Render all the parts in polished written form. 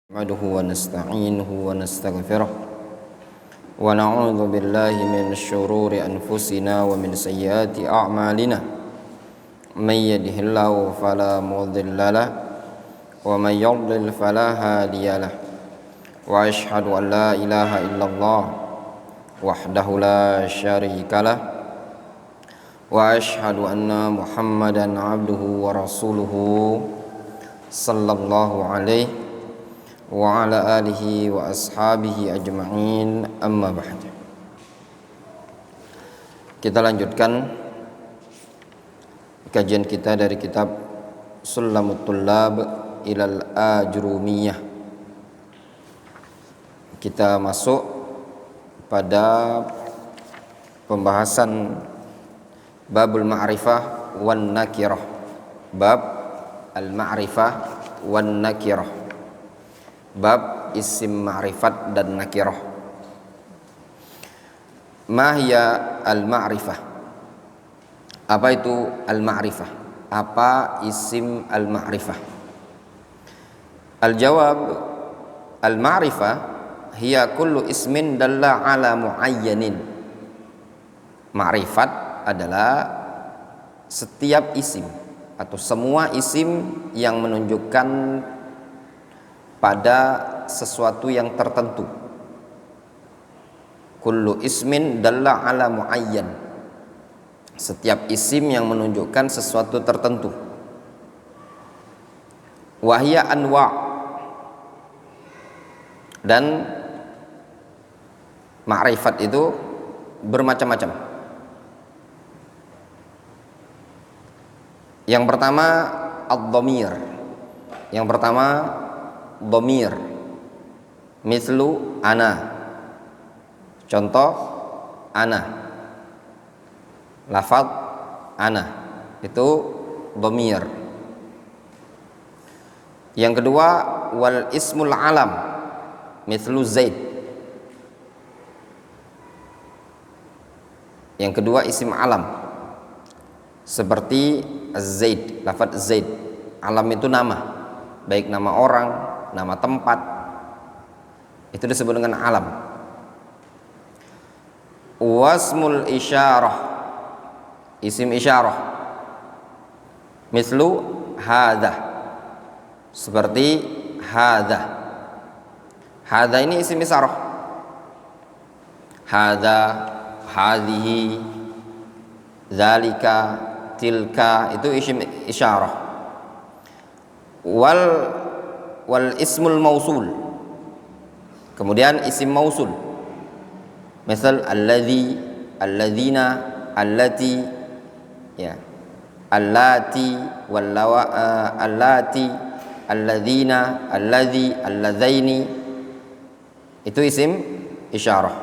نحمده ونستعينه ونستغفره ونعوذ بالله من شرور أنفسنا ومن سيئات أعمالنا من يهده الله فلا مضل له ومن يضلل فلا هادي له وأشهد أن لا إله إلا الله وحده لا شريك له وأشهد أن محمدا عبده ورسوله صلى الله عليه wa ala alihi wa ashabihi ajma'in, amma ba'd. Kita lanjutkan kajian kita dari kitab Sulamut Tullab ilal Ajrumiyah. Kita masuk pada pembahasan babul ma'rifah wan nakirah. Bab al-ma'rifah wan nakirah. Bab isim ma'rifat dan nakirah. Ma hiya al-ma'rifah? Apa itu al-ma'rifah? Apa isim al-ma'rifah? Al-jawab, al-ma'rifah hiya kullu ismin dalla ala muayyanin. Ma'rifat adalah setiap isim atau semua isim yang menunjukkan pada sesuatu yang tertentu. Kullu ismin dalla ala muayyan. Setiap isim yang menunjukkan sesuatu tertentu. Wahia anwa'. Dan ma'rifat itu bermacam-macam. Yang pertama ad-dhamir. Yang pertama dhamir, mislu ana. Contoh ana, lafaz ana itu dhamir. Yang kedua wal ismul alam, mislu zaid. Yang kedua isim alam seperti zaid, lafaz zaid. Alam itu nama, baik nama orang, nama tempat, itu disebut dengan alam. Wasmul isyarah, isim isyarah, mislu hadha, seperti hadha. Hadha ini isim isyarah. Hadha, hadhihi, dzalika, tilka, itu isim isyarah. Wal ismul mausul, kemudian isim mausul, misal alladzi, alladzina, allati, ya, allati, allati, alladzina, alladzi, alladzaini, itu isim isyarah.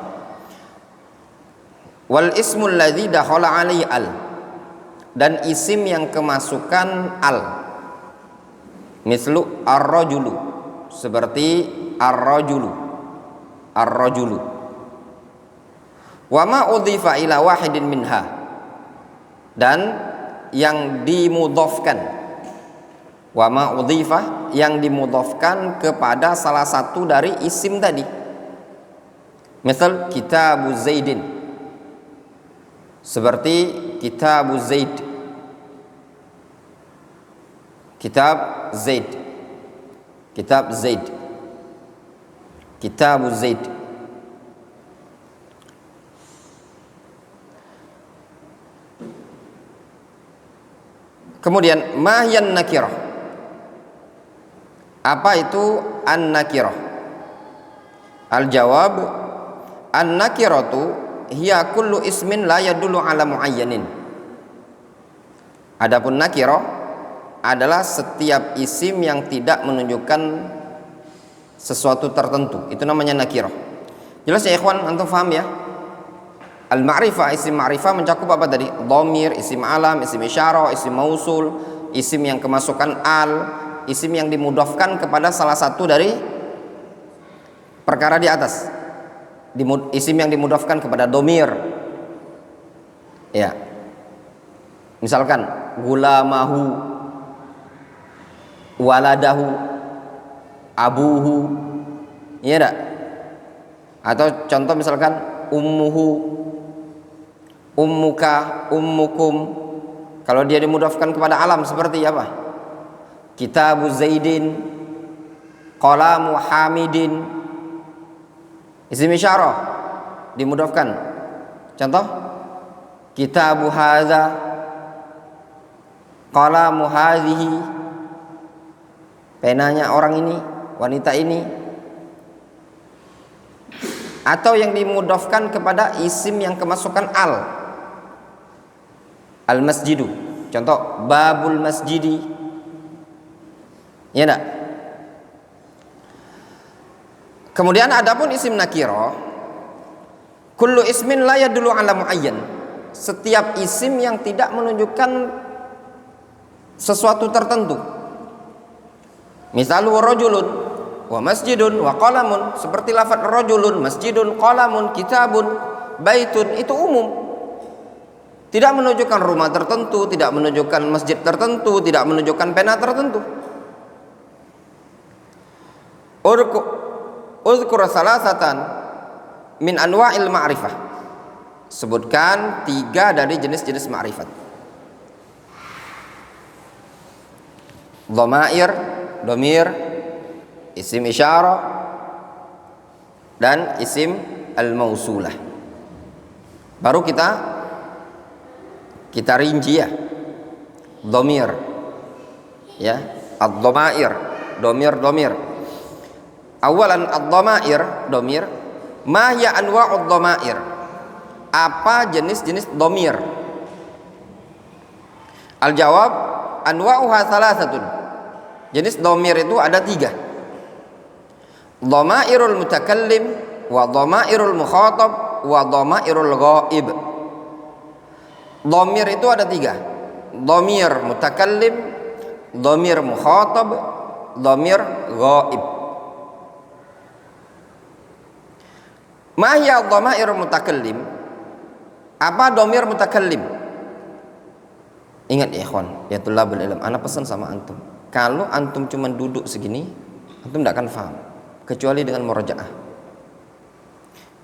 Wal ismul ladzi dakhala alaihi al, dan isim yang kemasukan al, mislu ar-rajulu, seperti ar-rajulu, ar-rajulu. Wa ma udhifa ila wahidin minha, dan yang dimudhafkan, wa ma udhifa, yang dimudhafkan kepada salah satu dari isim tadi. Misal kitabu zaidin, seperti kitabu zaid, kitab Zaid, kitab Zaid, kitabu Zaid. Kemudian mahyan nakirah. Apa itu an-nakirah? Al-jawab, an-nakiratu hiya kullu ismin la yadullu ala muayyanin. Adapun nakirah adalah setiap isim yang tidak menunjukkan sesuatu tertentu. Itu namanya nakirah. Jelas ya ikhwan, antum paham ya? Al-ma'rifah, isim ma'rifah mencakup apa tadi? Dhamir, isim alam, isim isyarah, isim mausul, isim yang kemasukan al, isim yang dimudhafkan kepada salah satu dari perkara di atas. Isim yang dimudhafkan kepada dhamir. Ya. Misalkan gulamahu, waladahu, abuhu, iya enggak? Atau contoh misalkan ummuhu, ummuka, ummukum. Kalau dia dimudhafkan kepada alam seperti apa? Kitabu Zaidin, qalamu Hamidin. Isim isyarah dimudhafkan. Contoh kitabu hadza, qalamu hadhihi. Penanya orang ini, wanita ini. Atau yang dimudhafkan kepada isim yang kemasukan al masjidu, contoh babul masjidi, ya enggak? Kemudian adapun isim nakirah, kullu ismin la yadullu ala muayyan, setiap isim yang tidak menunjukkan sesuatu tertentu. Misalnya rajulun wa masjidun wa qalamun, seperti lafaz rajulun, masjidun, qalamun, kitabun, baitun, itu umum. Tidak menunjukkan rumah tertentu, tidak menunjukkan masjid tertentu, tidak menunjukkan pena tertentu. Uzkur salasatan min anwa'il ma'rifah. Sebutkan 3 dari jenis-jenis ma'rifat. Dhamair, dhamir, isim isyarah, dan isim al-mausulah. Baru kita rinci ya. Dhamir, ya, ad-dhamair, dhamir. Awalan ad-dhamair, dhamir. Ma ya anwa'ud dhamair? Apa jenis-jenis dhamir? Al-jawab anwa'uha salasatun. Jenis dhamir itu ada 3. Dhamairul mutakallim, wa dhamairul mukhatab, wa dhamairul ghaib. Dhamir itu ada 3. Dhamir mutakallim, dhamir mukhatab, dhamir ghaib. Ma hiya dhamair mutakallim? Apa dhamir mutakallim? Ingat ya ikhwan, ya tulabul ilm, ana pesan sama antum. Kalau antum cuma duduk segini, antum tidak akan paham kecuali dengan murajaah.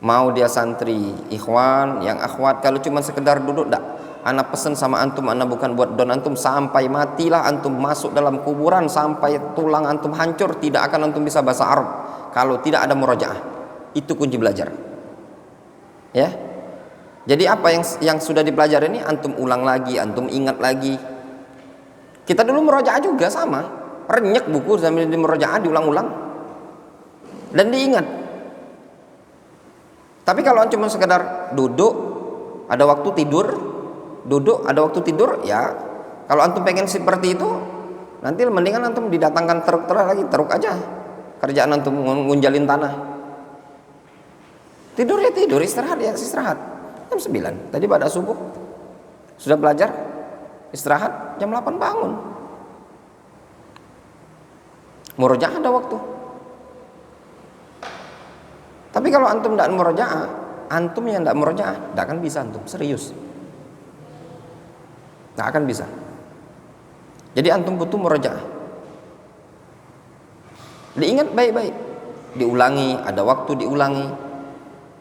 Mau dia santri, ikhwan, yang akhwat, kalau cuma sekedar duduk enggak. Ana pesan sama antum, ana bukan buat don antum sampai matilah antum masuk dalam kuburan, sampai tulang antum hancur, tidak akan antum bisa bahasa Arab kalau tidak ada murajaah. Itu kunci belajar. Ya. Jadi apa yang sudah dipelajari ini antum ulang lagi, antum ingat lagi. Kita dulu murajaah juga sama, renyek buku sambil di murajaah diulang-ulang dan diingat. Tapi kalau cuma sekedar duduk, ada waktu tidur, duduk, ada waktu tidur, ya kalau antum pengen seperti itu, nanti mendingan antum didatangkan truk-truk lagi, truk aja. Kerjaan antum ngunjalin tanah. Tidur ya tidur, istirahat ya istirahat. Jam 9, tadi pada subuh sudah belajar, istirahat, jam 8 bangun. Murojaah ada waktu. Tapi kalau antum tidak murojaah, antum yang tidak murojaah, tidak akan bisa antum, serius. Tidak akan bisa. Jadi antum butuh murojaah. Diingat baik-baik, diulangi, ada waktu diulangi.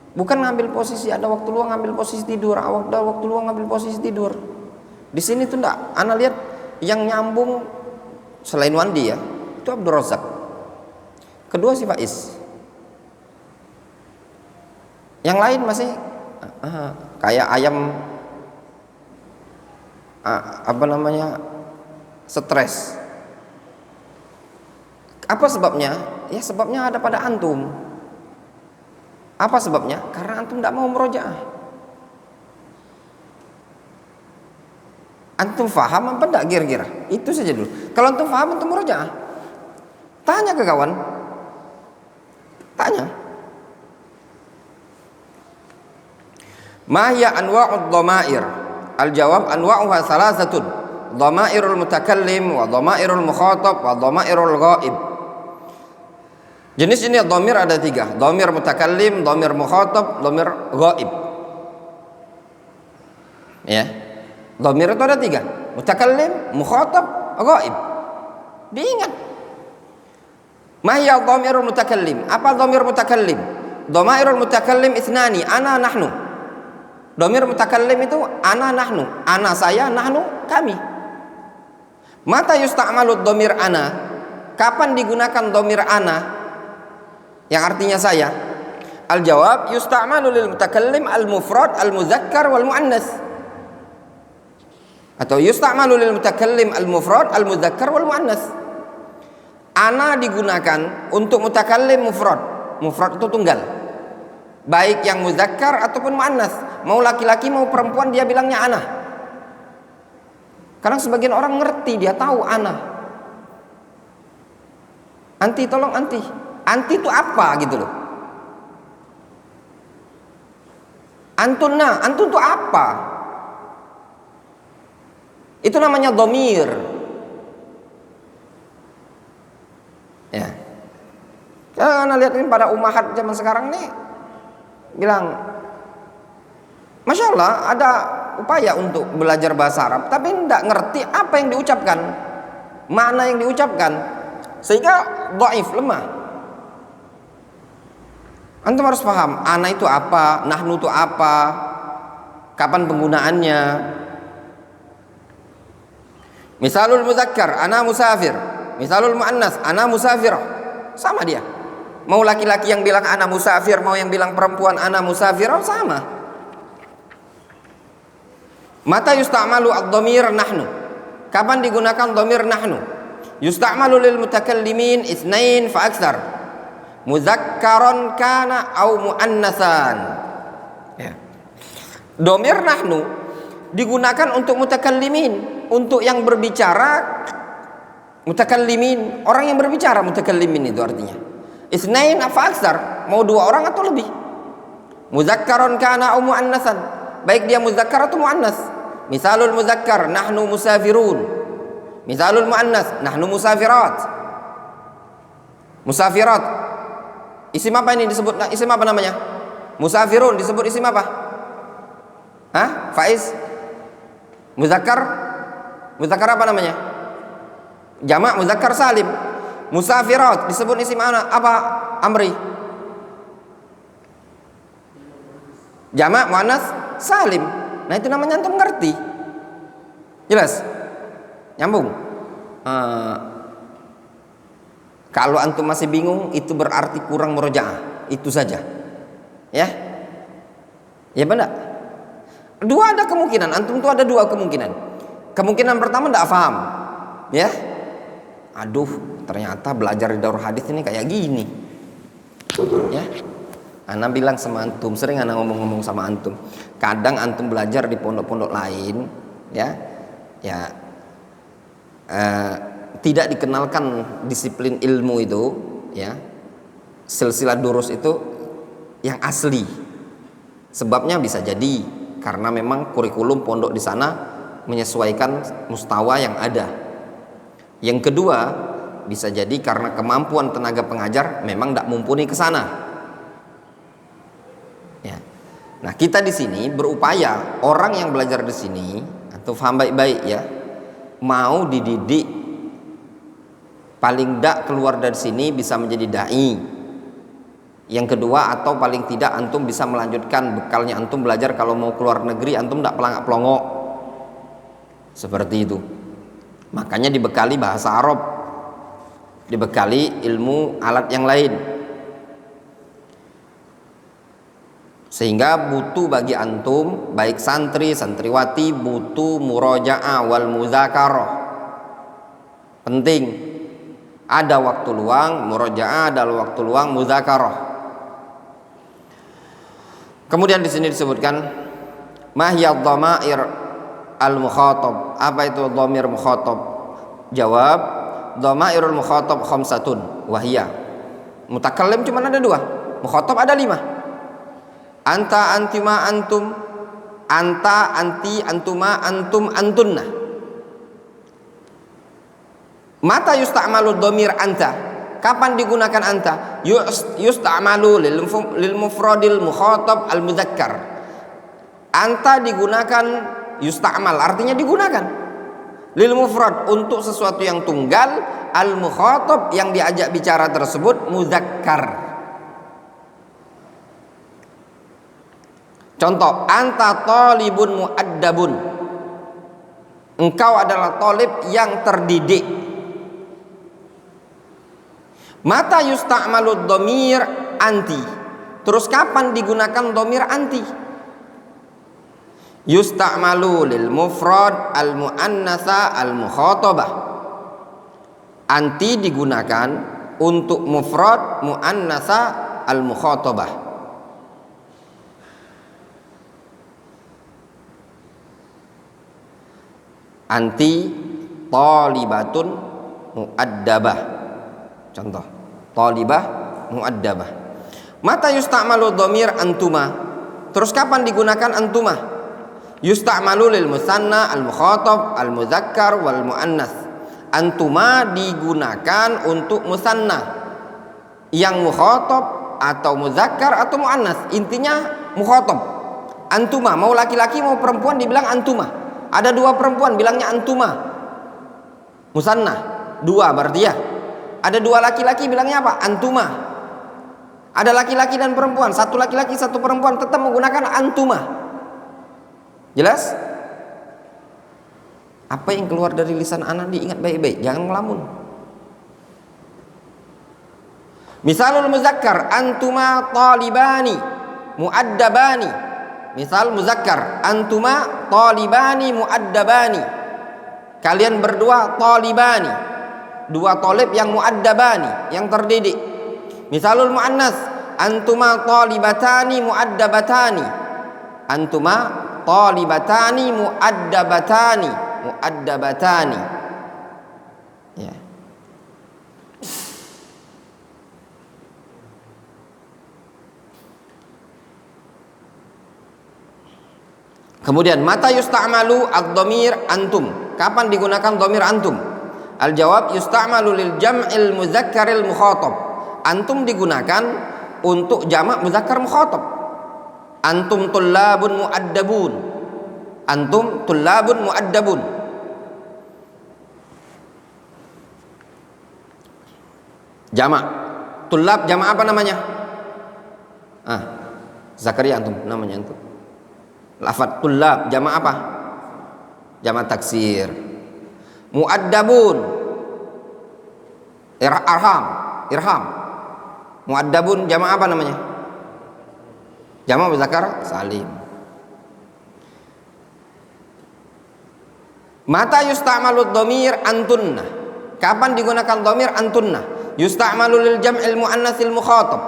Bukan ngambil posisi, ada waktu luang ngambil posisi tidur, ada waktu luang ngambil posisi tidur. Di sini tuh enggak, ana lihat yang nyambung selain Wandi ya, itu Abdul Razak. Kedua si Faiz. Yang lain masih kayak ayam stres. Apa sebabnya? Ya sebabnya ada pada antum. Apa sebabnya? Karena antum tidak mau murojaah. Antum faham apa enggak kira-kira? Itu saja dulu. Kalau antum faham, antum murojaah. Tanya ke kawan. Tanya. Ma hiya anwa'ud dhamair? Al-jawab anwa'uha salasatun. Dhamairul mutakallim wa dhamairul mukhatab wa dhamairul ghaib. Jenis ini dhamir ada 3. Dhamir mutakallim, dhamir mukhatab, dhamir ghaib. Ya. Dhamir itu ada 3. Mutakallim, mukhatab, ghaib. Diingat. Ma hiya dhamirul mutakallim? Apa dhamir mutakallim? Dhamairul mutakallim ithnani, ana nahnu. Dhamir mutakallim itu ana nahnu, ana saya, nahnu kami. Mata yusta'malu dhamir ana? Kapan digunakan dhamir ana yang artinya saya? Al jawab, yusta'malu lil mutakallim al mufrad al muzakkar wal muannas. Atau yusta'malu lil mutakallim al mufrad al muzakkar wal muannas. Ana digunakan untuk mutakallim mufrad. Mufrad itu tunggal. Baik yang muzakkar ataupun muannas. Mau laki-laki mau perempuan dia bilangnya ana. Karena sebagian orang ngerti, dia tahu ana. Anti, tolong anti. Anti itu apa gitu loh. Antunna, antun itu apa? Itu namanya dhamir. Ya. Karena lihat ini pada ummahat zaman sekarang nih bilang, Masya Allah ada upaya untuk belajar bahasa Arab, tapi tidak ngerti apa yang diucapkan, mana yang diucapkan, sehingga dhaif, lemah. Antum harus paham, ana itu apa, nahnu itu apa, kapan penggunaannya. Misalul muzakkar, ana musafir. Misalul muannas, ana musafirah. Sama dia. Mau laki-laki yang bilang ana musafir, mau yang bilang perempuan ana musafirah, sama. Mata yusta'malu ad-dhamir nahnu? Kapan digunakan dhamir nahnu? Yusta'malu lil mutakallimin itsnain fa aktsar. Muzakkaron kana au muannasan. Ya. Dhamir nahnu digunakan untuk mutakallimin, untuk yang berbicara. Mutakallimin, orang yang berbicara, mutakallimin itu artinya itsnain fa aktsar, mau dua orang atau lebih. Muzakkaron kana au muannasan, baik dia muzakkar atau muannas. Misalul muzakkar, nahnu musafirun. Misalul muannas, nahnu musafirat. Musafirat, isim apa ini disebut? Isim apa namanya? Musafirun disebut isim apa? Hah? Faiz? Muzakkar? Muzakkar apa namanya? Jamak muzakkar salim. Musafirat disebut isim apa? Amri. Jamak muannas salim. Nah itu namanya antum ngerti. Jelas? Nyambung? Kalau antum masih bingung, itu berarti kurang murojaah. Itu saja. Ya? Ya benar. Dua ada kemungkinan. Antum tuh ada dua kemungkinan. Kemungkinan pertama tidak paham. Ya? Aduh, ternyata belajar di daurah hadis ini kayak gini. Ya? Ana bilang sama antum, sering ana ngomong-ngomong sama antum. Kadang antum belajar di pondok-pondok lain, ya, tidak dikenalkan disiplin ilmu itu, ya, silsilah durus itu yang asli. Sebabnya bisa jadi karena memang kurikulum pondok di sana menyesuaikan mustawa yang ada. Yang kedua, bisa jadi karena kemampuan tenaga pengajar memang tidak mumpuni ke sana. Ya. Nah, kita di sini berupaya orang yang belajar di sini atau paham baik-baik ya, mau dididik paling tidak keluar dari sini bisa menjadi dai. Yang kedua, atau paling tidak antum bisa melanjutkan bekalnya antum belajar kalau mau keluar negeri antum tidak pelangak-pelongok. Seperti itu. Makanya dibekali bahasa Arab, dibekali ilmu alat yang lain. Sehingga butuh bagi antum, baik santri, santriwati, butuh murojaah wal muzakarah. Penting. Ada waktu luang murojaah, ada waktu luang muzakarah. Kemudian di sini disebutkan mahyad dhamair al-mukhatab. Apa itu dhamir mukhatab? Jawab, dhamairul mukhatab khamsatun wahiyya. Mutakallim cuma ada dua, mukhatab ada 5. Anta, antima, antum. Anta, anti, antuma, antum, antunna. Mata yusta'malu dhamir anta? Kapan digunakan anta? Yusta'malu lil mufradil mukhatab al mudzakkar. Anta digunakan yusta'mal, artinya digunakan lil mufrad untuk sesuatu yang tunggal, al mukhatab yang diajak bicara tersebut muzakkar. Contoh, anta talibun muaddabun. Engkau adalah talib yang terdidik. Mata yusta'malu dhamir anti. Terus kapan digunakan dhamir anti? Yusta'malu lil mufrad al muannatsa al mukhatabah. Anti digunakan untuk mufrad muannatsa al mukhatabah. Anti talibatun muaddabah. Contoh, talibah muaddabah. Mata yusta'malu dhamir antuma. Terus kapan digunakan antuma? Yusta'malu lil musanna al mukhatab al muzakkar wal muannas. Antuma digunakan untuk musanna yang mukhatab atau muzakkar atau muannas. Intinya mukhatab. Antuma, mau laki-laki mau perempuan dibilang antuma. Ada dua perempuan bilangnya antuma, musanna, dua berarti ya. Ada dua laki-laki bilangnya apa? Antuma. Ada laki-laki dan perempuan, satu laki-laki satu perempuan tetap menggunakan antuma. Jelas? Apa yang keluar dari lisan anak diingat baik-baik, jangan ngelamun. Misalul muzakkar antuma talibani muaddabani. Misal muzakkar antuma talibani muaddabani. Kalian berdua talibani, dua talib yang muaddabani, yang terdidik. Misalul muannas antuma talibatani muaddabatani. Antuma talibatani muaddabatani. Muaddabatani. Ya. Kemudian mata yusta'malu ad-dhamir antum. Kapan digunakan dhamir antum? Al-jawab yusta'malu lil jam'il mudzakkaril mukhatab. Antum digunakan untuk jamak muzakkar mukhatab. Antum tullabun muaddabun. Antum tullabun muaddabun. Jamak. Tullab jamak apa namanya? Zakaria antum namanya antum. Lafadz tullab jamak apa? Jamak taksir. Muaddabun irham. Muaddabun jamak apa namanya? Jamak muzakkar salim. Mata yusta'malu dhamir antunna. Kapan digunakan dhamir antunna? Yusta'malu lil jam'il muannatsil mukhatab.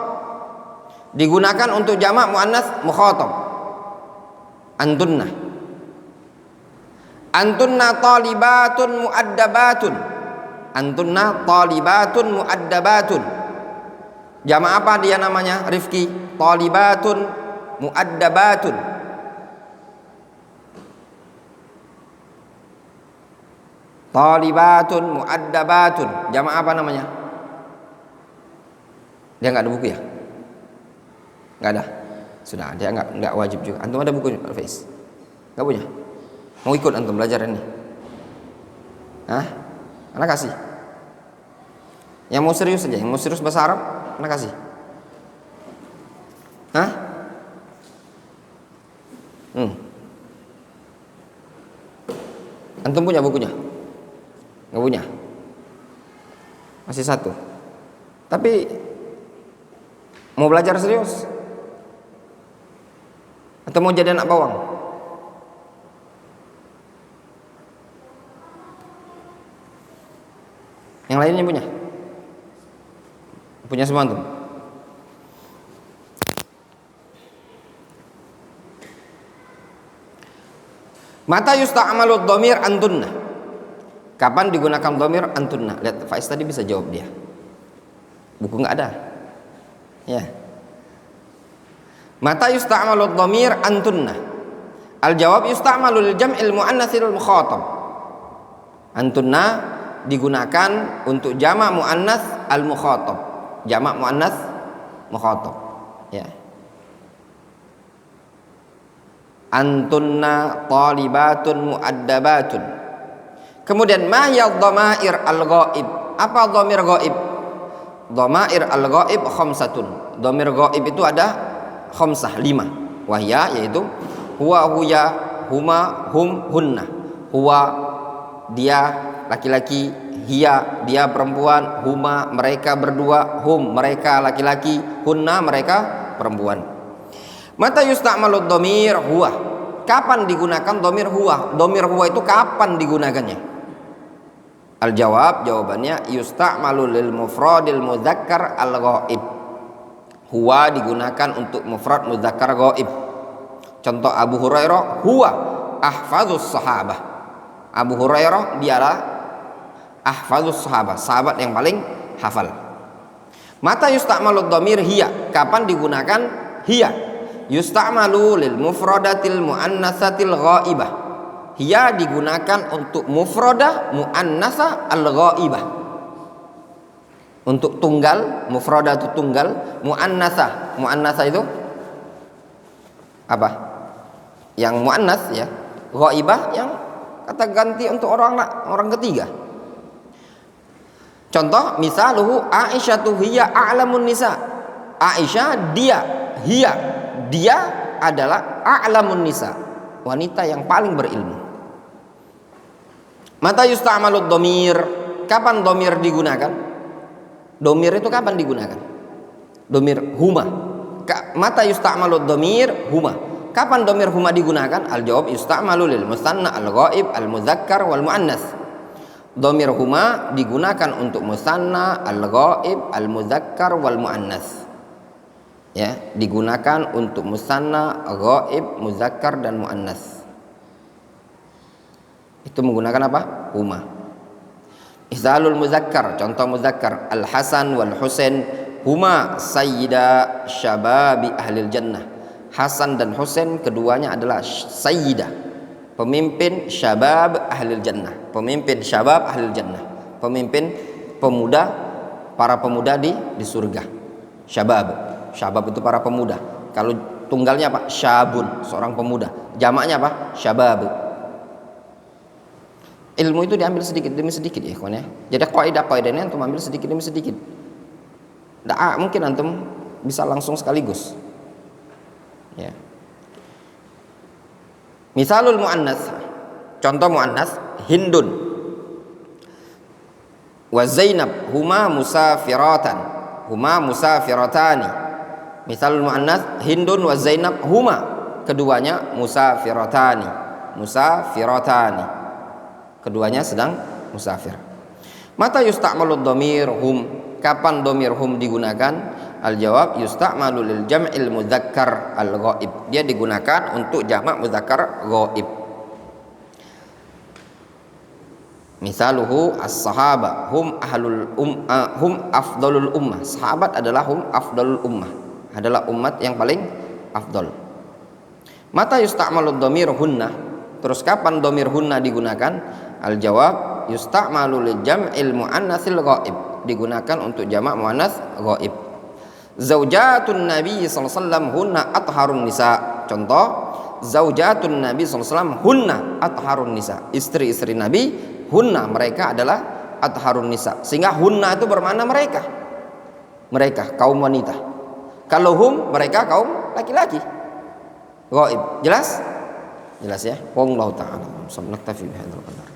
Digunakan untuk jamak muannas mukhatab. Antunna. Antunna talibatun muaddabatun. Antunna talibatun muaddabatun. Jamak apa dia namanya? Rifki. Talibatun muaddabatun. Talibatun muaddabatun. Jamak apa namanya? Dia nggak ada buku ya? Nggak ada. Sudah, dia nggak wajib juga. Antum ada bukunya, Faiz? Nggak punya? Mau ikut antum belajar ini? Anak kasih. Yang mau serius saja, yang mau serius bahasa Arab, anak kasih. Antum punya bukunya? Nggak punya? Masih satu. Tapi mau belajar serius? Atau mau jadi anak bawang? Yang lainnya punya? Punya semua antum? Mata yusta'malu dhamir antunna. Kapan digunakan dhamir antunna? Lihat Faiz tadi bisa jawab dia. Buku nggak ada. Ya. Mata yusta'malu dhamir antunna. Al-jawab yusta'malu lil jam'il muannatsil mukhatab. Antunna digunakan untuk jamak muannas al mukhatab. Jamak muannas mukhatab. Ya. Antunna talibatun muaddabatun. Kemudian ma hiya dhamair al-ghaib? Apa dhamir ghaib? Dhamair al-ghaib khamsatun. Dhamir ghaib itu ada khamsah, 5. Wahya yaitu huwa, huya, huma, hum, hunna. Huwa dia laki-laki, hiya dia perempuan, huma mereka berdua, hum mereka laki-laki, hunna mereka perempuan. Mata yusta'malu dhamir huwa? Kapan digunakan dhamir huwa? Dhamir huwa itu kapan digunakannya? Al-jawab, jawabannya yusta'malu lil mufradil mudzakkar al-ghaib. Huwa digunakan untuk mufrad mudzakkar ghaib. Contoh Abu Hurairah, huwa ahfazus sahabah. Abu Hurairah dialah ahfazus sahabah, sahabat yang paling hafal. Mata yusta'malu dhamir hiya? Kapan digunakan hiya? Yusta'malu lil mufradatil muannatsatil ghaibah. Hiya digunakan untuk mufradah muannatsa al-ghaibah. Untuk tunggal, mufradah itu tunggal, muannatsa. Muannatsa itu apa? Yang muannats ya. Ghaibah yang kata ganti untuk orang ketiga. Contoh misaluhu Aisyatu hiya a'lamun nisa. Aisyah dia adalah a'lamun nisa, wanita yang paling berilmu. Mata yusta'malu dhamir? Kapan dhamir digunakan? Dhamir itu kapan digunakan? Dhamir huma. Mata yusta'malu dhamir huma? Kapan dhamir huma digunakan? Al-jawab yusta'malu lil musanna al-ghaib al-mudzakkar wal muannats. Dhamir huma digunakan untuk musanna al-ghaib al-mudzakkar wal muannats. Ya, digunakan untuk musanna, ghaib, muzakkar dan muannats. Itu menggunakan apa? Huma. Ihzalul muzakkar, contoh muzakkar al-Hasan wal Husain huma sayyida syababi ahlil jannah. Hasan dan Husain keduanya adalah sayyidah, pemimpin syabab ahlil jannah, pemimpin syabab ahlil jannah, pemimpin pemuda, para pemuda di surga. Syabab itu para pemuda. Kalau tunggalnya apa? Syabun, seorang pemuda. Jamaknya apa? Syabab. Ilmu itu diambil sedikit demi sedikit ya kawan ya. Jadi kaidah-kaidahnya antum ambil sedikit demi sedikit. Tidak mungkin antum bisa langsung sekaligus. Ya. Misalul muannats. Contoh muannats Hindun wa Zainab huma musafiratan. Huma musafiratani. Misalul muannats Hindun wa Zainab huma, keduanya musafiratani. Keduanya sedang musafir. Mata yusta'malu dhamir hum? Kapan dhamir hum digunakan? Al-jawab yusta'malu lil jam'il mudzakkar al-ghaib. Dia digunakan untuk jamak mudzakkar ghaib. Misaluhu as-sahaba hum hum afdalul ummah. Sahabat adalah hum afdalul ummah, adalah umat yang paling afdal. Mata yusta'malu dhamir hunna? Terus kapan dhamir hunna digunakan? Al-jawab yusta'malu lil jam'il muannatsil ghaib. Digunakan untuk jamak muannats ghaib. Zaujatun Nabi sallallahu alaihi wasallam hunna atharun nisa. Contoh zaujatun Nabi sallallahu alaihi wasallam hunna atharun nisa. Istri-istri Nabi hunna, mereka adalah atharun nisa. Sehingga hunna itu bermakna mereka. Mereka kaum wanita. Kalau hum mereka kaum laki-laki. Ghaib. Jelas? Jelas ya. Wallahu ta'ala. Naktafi bihadzal qadar.